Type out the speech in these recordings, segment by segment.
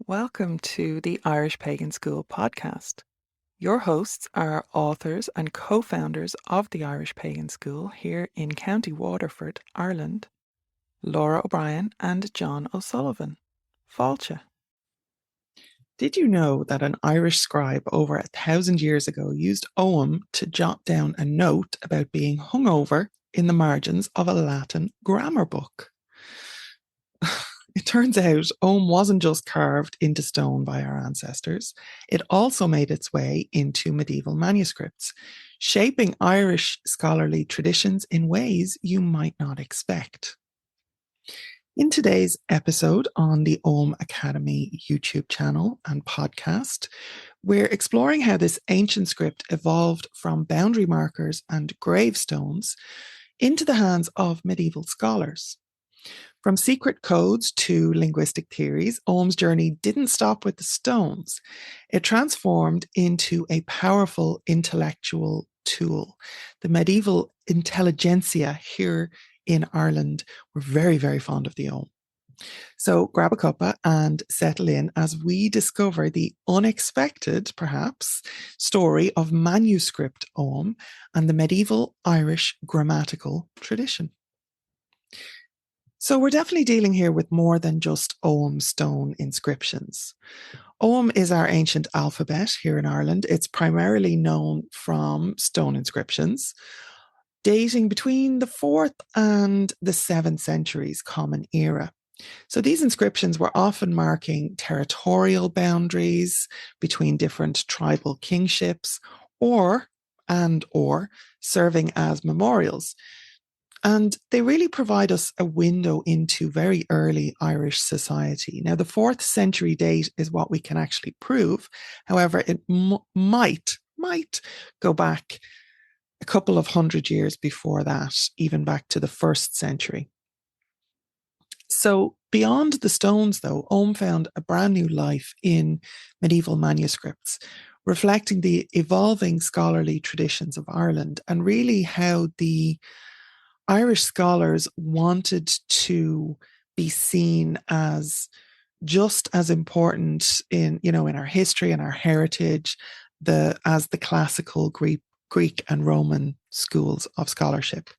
Welcome to the Irish Pagan School podcast. Your hosts are authors and co-founders of the Irish Pagan School here in County Waterford, Ireland, Lora O'Brien and John O'Sullivan. Fáilte. Did you know that an Irish scribe over 1,000 years ago used Ogham to jot down a note about being hungover in the margins of a Latin grammar book? It turns out Ogham wasn't just carved into stone by our ancestors, it also made its way into medieval manuscripts, shaping Irish scholarly traditions in ways you might not expect. In today's episode on the Ogham Academy YouTube channel and podcast, we're exploring how this ancient script evolved from boundary markers and gravestones into the hands of medieval scholars. From secret codes to linguistic theories, Ogham's journey didn't stop with the stones. It transformed into a powerful intellectual tool. The medieval intelligentsia here in Ireland were very, very fond of the Ogham. So grab a cuppa and settle in as we discover the unexpected, perhaps, story of manuscript Ogham and the medieval Irish grammatical tradition. So we're definitely dealing here with more than just Ogham stone inscriptions. Ogham is our ancient alphabet here in Ireland. It's primarily known from stone inscriptions, dating between the 4th and the 7th centuries Common Era. So these inscriptions were often marking territorial boundaries between different tribal kingships or serving as memorials. And they really provide us a window into very early Irish society. Now, the 4th century date is what we can actually prove. However, it might go back a couple of hundred years before that, even back to the 1st century. So beyond the stones, though, Ogham found a brand new life in medieval manuscripts, reflecting the evolving scholarly traditions of Ireland and really how the Irish scholars wanted to be seen as just as important in our history and our heritage, as the classical Greek and Roman schools of scholarship.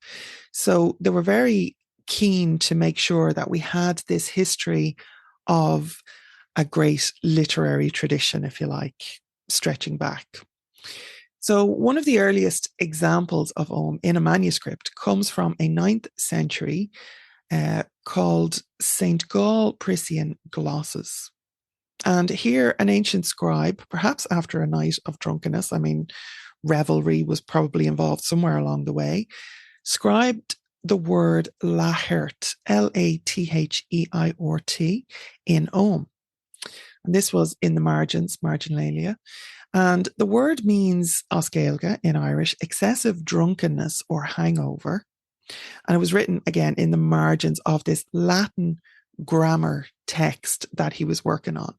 So they were very keen to make sure that we had this history of a great literary tradition, if you like, stretching back. So one of the earliest examples of Ogham in a manuscript comes from a 9th century called St. Gall Priscian Glosses. And here an ancient scribe, perhaps after a night of drunkenness, revelry was probably involved somewhere along the way, scribed the word Latheirt, Latheirt, in Ogham. And this was in the margins, marginalia. And the word means oscailga in Irish, excessive drunkenness or hangover. And it was written again in the margins of this Latin grammar text that he was working on.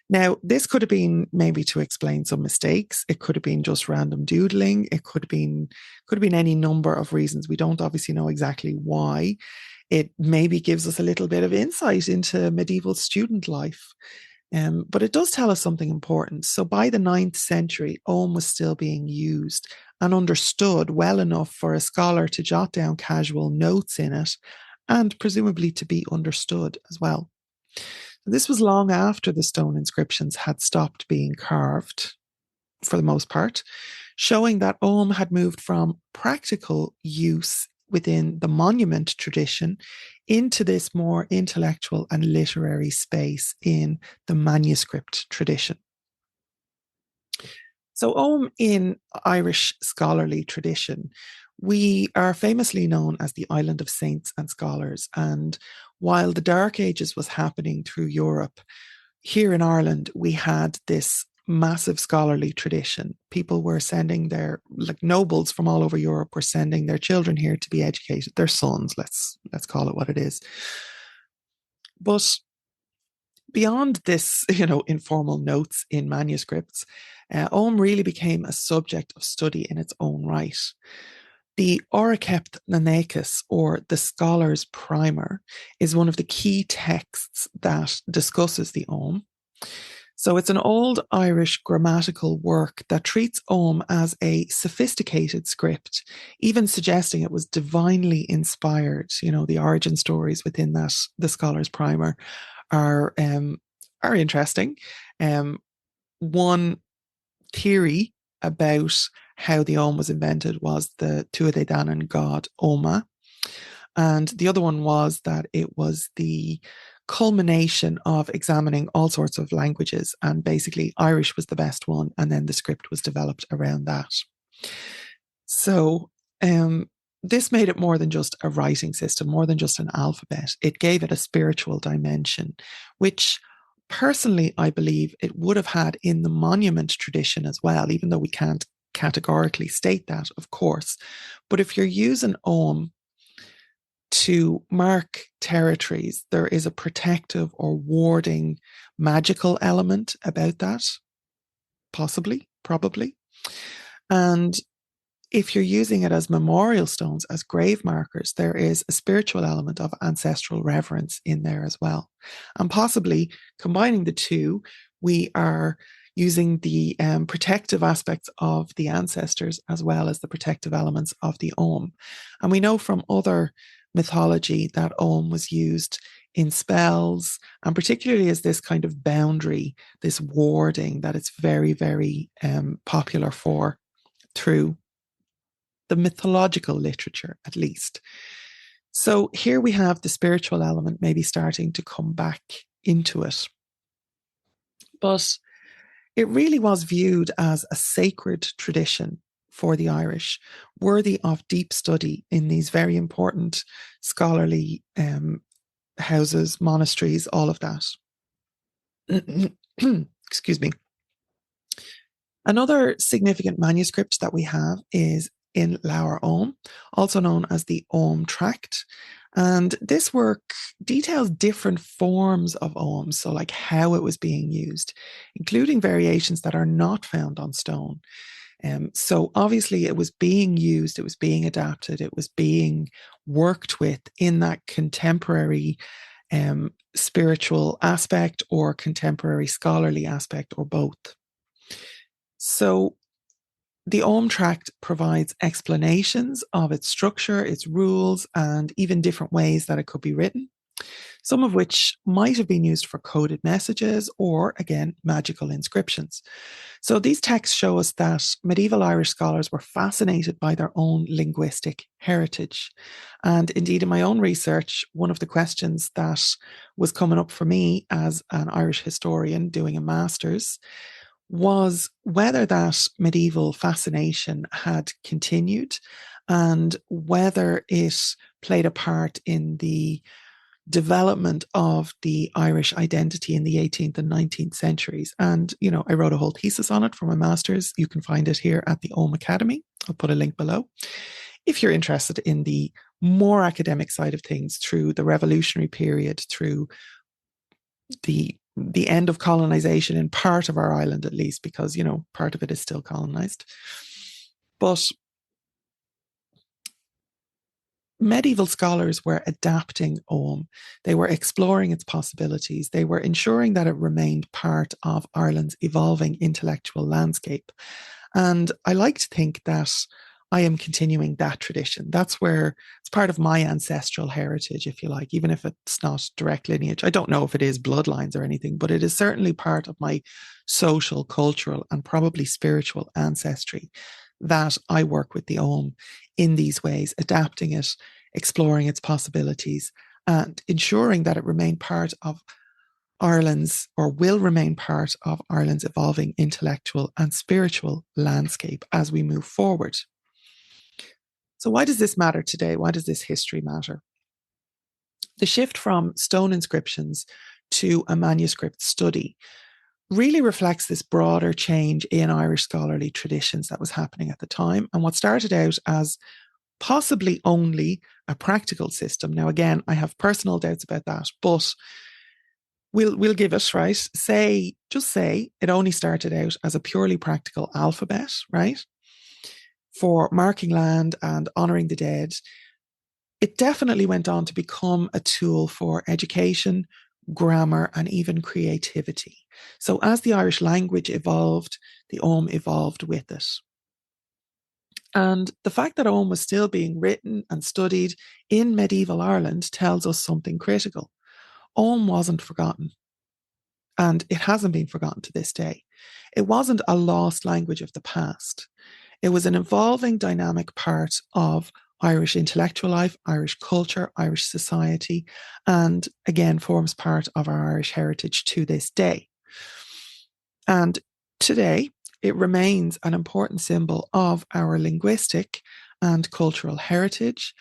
Now, this could have been maybe to explain some mistakes. It could have been just random doodling. It could have been any number of reasons. We don't obviously know exactly why. It maybe gives us a little bit of insight into medieval student life. But it does tell us something important. So by the 9th century, Ogham was still being used and understood well enough for a scholar to jot down casual notes in it and presumably to be understood as well. This was long after the stone inscriptions had stopped being carved, for the most part, showing that Ogham had moved from practical use within the monument tradition into this more intellectual and literary space in the manuscript tradition. So Ogham in Irish scholarly tradition, we are famously known as the island of saints and scholars. And while the Dark Ages was happening through Europe, here in Ireland, we had this massive scholarly tradition. People were sending nobles from all over Europe were sending their children here to be educated, their sons, let's call it what it is. But beyond this, informal notes in manuscripts, Ogham really became a subject of study in its own right. The Auraicept n-Éces, or the Scholar's Primer, is one of the key texts that discusses the Ogham. So it's an old Irish grammatical work that treats Ogham as a sophisticated script, even suggesting it was divinely inspired. You know, the origin stories within that, the scholar's primer, are interesting. One theory about how the Ogham was invented was the Tuatha Dé Danann god Oma, and the other one was that it was the culmination of examining all sorts of languages, and basically Irish was the best one, and then the script was developed around that. So this made it more than just a writing system, more than just an alphabet. It gave it a spiritual dimension, which personally I believe it would have had in the monument tradition as well, even though we can't categorically state that, of course. But if you're using Ogham to mark territories, there is a protective or warding magical element about that, possibly, probably. And if you're using it as memorial stones, as grave markers, there is a spiritual element of ancestral reverence in there as well. And possibly combining the two, we are using the protective aspects of the ancestors as well as the protective elements of the Ogham. And we know from other mythology that Ogham was used in spells, and particularly as this kind of boundary, this warding that it's very, very popular for through the mythological literature, at least. So here we have the spiritual element maybe starting to come back into it. But it really was viewed as a sacred tradition for the Irish, worthy of deep study in these very important scholarly houses, monasteries, all of that. Excuse me. Another significant manuscript that we have is In Lebor Ogaim, also known as the Ogham Tract. And this work details different forms of Ogham, so like how it was being used, including variations that are not found on stone. So obviously it was being used, it was being adapted, it was being worked with in that contemporary spiritual aspect or contemporary scholarly aspect, or both. So the Ogham Tract provides explanations of its structure, its rules, and even different ways that it could be written, some of which might have been used for coded messages or, again, magical inscriptions. So these texts show us that medieval Irish scholars were fascinated by their own linguistic heritage. And indeed, in my own research, one of the questions that was coming up for me as an Irish historian doing a master's was whether that medieval fascination had continued and whether it played a part in the development of the Irish identity in the 18th and 19th centuries. And, you know, I wrote a whole thesis on it for my master's. You can find it here at the Ogham Academy. I'll put a link below. If you're interested in the more academic side of things, through the revolutionary period, through the end of colonization in part of our island, at least, because, you know, part of it is still colonized. But medieval scholars were adapting Ogham. They were exploring its possibilities. They were ensuring that it remained part of Ireland's evolving intellectual landscape. And I like to think that I am continuing that tradition. That's where it's part of my ancestral heritage, if you like, even if it's not direct lineage. I don't know if it is bloodlines or anything, but it is certainly part of my social, cultural, and probably spiritual ancestry that I work with the Ogham in these ways, adapting it, exploring its possibilities, and ensuring that it remained part of Ireland's, or will remain part of Ireland's evolving intellectual and spiritual landscape as we move forward. So why does this matter today? Why does this history matter? The shift from stone inscriptions to a manuscript study really reflects this broader change in Irish scholarly traditions that was happening at the time. And what started out as possibly only a practical system. Now, again, I have personal doubts about that, but we'll give it, right? Just say it only started out as a purely practical alphabet, right? For marking land and honouring the dead. It definitely went on to become a tool for education, grammar, and even creativity. So as the Irish language evolved, the Ogham evolved with it. And the fact that Ogham was still being written and studied in medieval Ireland tells us something critical. Ogham wasn't forgotten, and it hasn't been forgotten to this day. It wasn't a lost language of the past. It was an evolving, dynamic part of Irish intellectual life, Irish culture, Irish society, and again forms part of our Irish heritage to this day. And today, it remains an important symbol of our linguistic and cultural heritage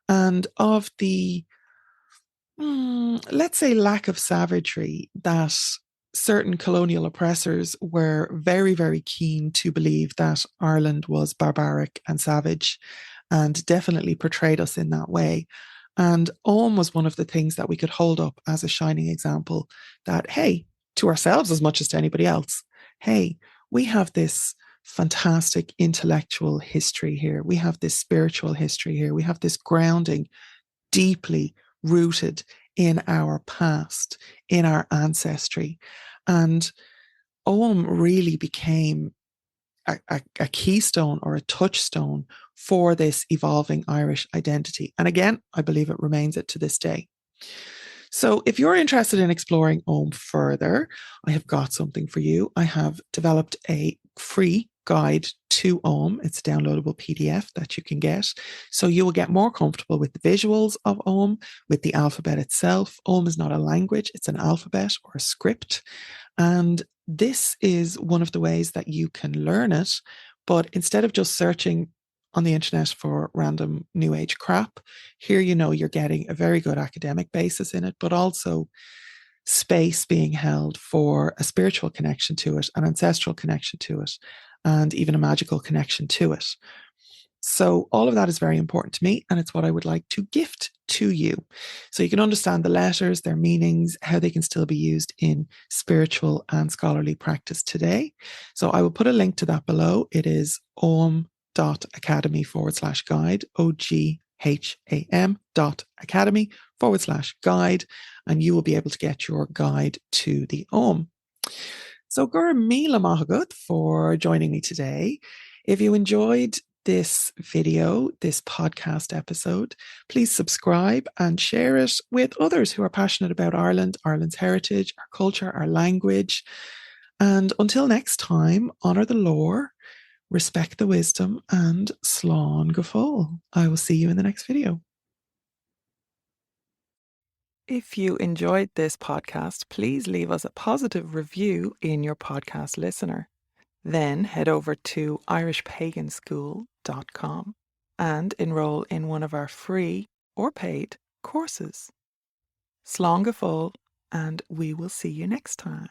and of the, let's say, lack of savagery that certain colonial oppressors were very, very keen to believe that Ireland was barbaric and savage, and definitely portrayed us in that way. And Ogham was one of the things that we could hold up as a shining example that, hey, to ourselves as much as to anybody else, hey, we have this fantastic intellectual history here. We have this spiritual history here. We have this grounding deeply rooted in our past, in our ancestry. And Ogham really became a keystone or a touchstone for this evolving Irish identity. And again, I believe it remains it to this day. So if you're interested in exploring Ogham further, I have got something for you. I have developed a free guide to Ogham. It's a downloadable PDF that you can get. So you will get more comfortable with the visuals of Ogham, with the alphabet itself. Ogham is not a language, it's an alphabet or a script. And this is one of the ways that you can learn it. But instead of just searching on the internet for random new age crap, here you're getting a very good academic basis in it, but also space being held for a spiritual connection to it, an ancestral connection to it, and even a magical connection to it. So all of that is very important to me, and it's what I would like to gift to you. So you can understand the letters, their meanings, how they can still be used in spiritual and scholarly practice today. So I will put a link to that below. It is ogham.academy/guide, OGHAM.academy/guide, and you will be able to get your guide to the Ogham. So gur míle maith agat for joining me today. If you enjoyed this video, this podcast episode, please subscribe and share it with others who are passionate about Ireland, Ireland's heritage, our culture, our language. And until next time, honour the lore, respect the wisdom, and slán go fóill. I will see you in the next video. If you enjoyed this podcast, please leave us a positive review in your podcast listener. Then head over to irishpaganschool.com and enroll in one of our free or paid courses. Slán go fóill, and we will see you next time.